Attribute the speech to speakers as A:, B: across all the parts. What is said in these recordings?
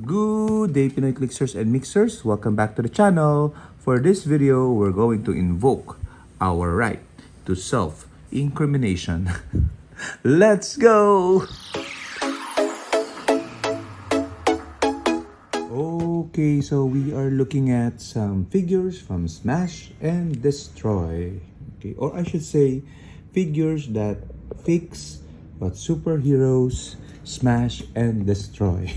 A: Good day, Pinoy Clixers and Mixers. Welcome back to the channel. For this video, we're going to invoke our right to self-incrimination. Let's go! Okay, so we are looking at some figures from Smash and Destroy. Okay, or I should say, figures that fix what superheroes smash and destroy.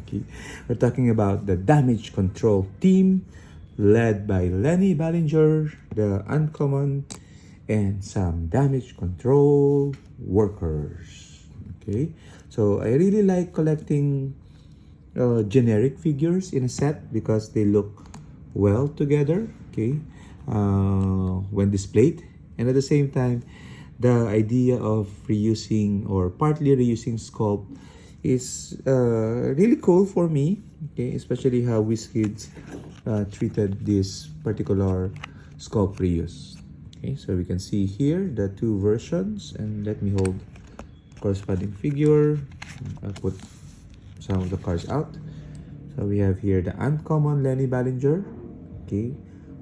A: Okay, we're talking about the damage control team led by Lenny Ballinger, the uncommon, and some damage control workers. Okay, so I really like collecting generic figures in a set because they look well together, okay, when displayed, and at the same time the idea of reusing or partly reusing sculpt is really cool for me, okay, especially how WizKids treated this particular sculpt reuse. Okay, so we can see here the two versions, and let me hold corresponding figure. I'll put some of the cards out. So we have here the uncommon Lenny Ballinger, okay,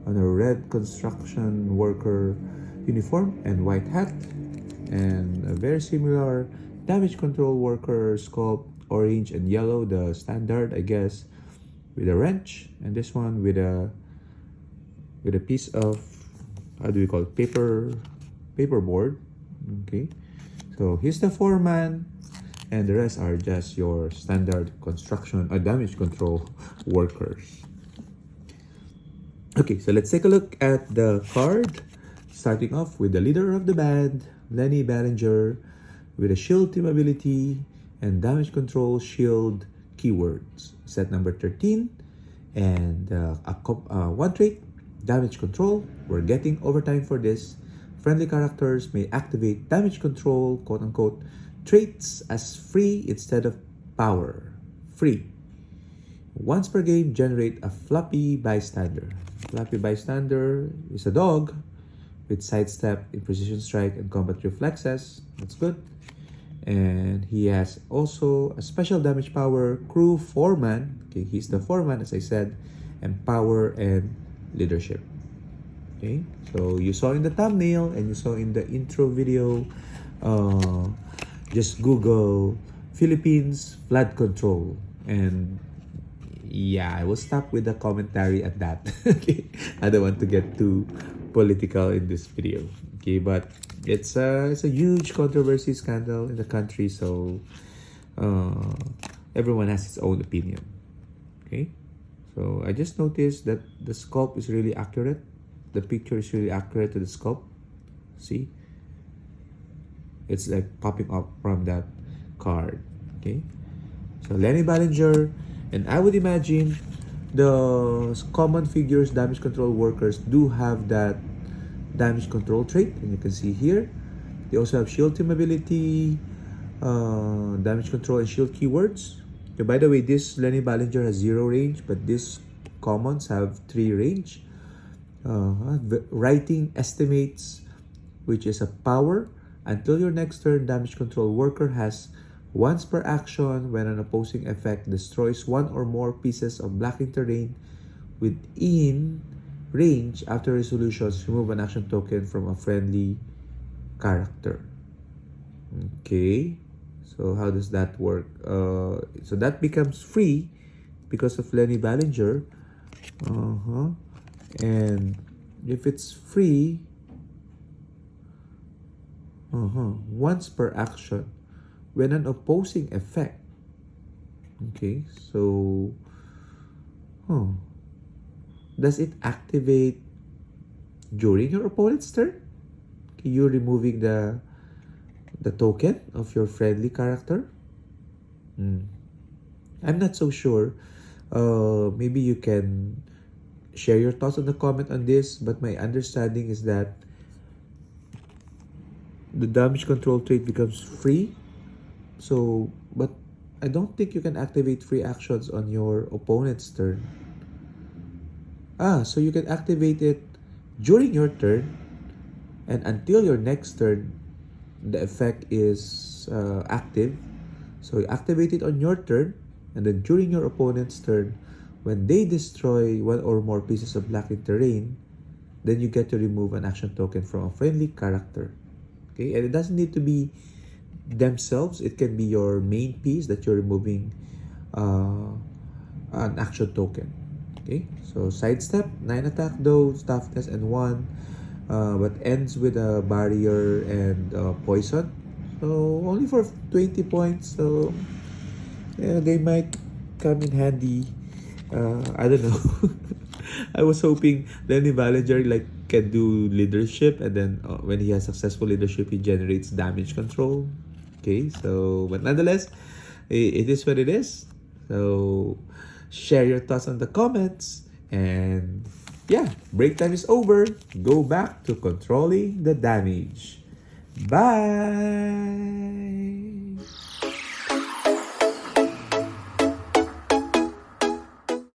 A: on a red construction worker uniform and white hat, and a very similar damage control worker sculpt, orange and yellow, the standard, I guess, with a wrench, and this one with a piece of, how do we call it, paperboard. Okay, so he's the foreman, and the rest are just your standard construction or damage control workers. Okay, so let's take a look at the card, starting off with the leader of the band, Lenny Ballinger, with a shield team ability and damage control shield keywords. Set number 13, and one trait, damage control. We're getting overtime for this. Friendly characters may activate damage control, quote-unquote, traits as free instead of power. Free. Once per game, generate a floppy bystander. Floppy bystander is a dog with sidestep, precision strike, and combat reflexes. That's good. And he has also a special damage power, crew foreman. Okay, he's the foreman, as I said, and power and leadership. Okay, so you saw in the thumbnail and you saw in the intro video, just Google Philippines flood control, and yeah, I will stop with the commentary at that. Okay, I don't want to get too political in this video. Okay, but it's a huge controversy scandal in the country, so everyone has his own opinion. Okay, so I just noticed that the sculpt is really accurate. The picture is really accurate to the sculpt. See, it's like popping up from that card. Okay, so Lenny Ballinger, and I would imagine the common figures damage control workers do have that damage control trait, and you can see here they also have shield team ability, damage control and shield keywords. Okay, by the way, this Lenny Ballinger has 0 range, but these commons have 3 range. Writing estimates, which is a power. Until your next turn, damage control worker has once per action when an opposing effect destroys one or more pieces of blocking terrain within range. After resolutions, remove an action token from a friendly character. Okay, so how does that work? So that becomes free because of Lenny Ballinger. And if it's free, once per action when an opposing effect. Okay, so does it activate during your opponent's turn? Okay, you're removing the token of your friendly character. I'm not so sure. Maybe you can share your thoughts on the comment on this, but my understanding is that the damage control trait becomes free. So, but I don't think you can activate free actions on your opponent's turn. So you can activate it during your turn, and until your next turn, the effect is active. So you activate it on your turn, And then during your opponent's turn, when they destroy one or more pieces of blocking terrain, then you get to remove an action token from a friendly character. Okay, and it doesn't need to be themselves. It can be your main piece that you're removing an action token. Okay, so sidestep, 9 attack though, toughness, and 1, but ends with a barrier and poison. So only for 20 points. So yeah, they might come in handy. I don't know. I was hoping Lenny Ballinger can do leadership, and then when he has successful leadership, he generates damage control. Okay, so but nonetheless, it is what it is. So share your thoughts on the comments, and yeah, break time is over. Go back to controlling the damage. Bye.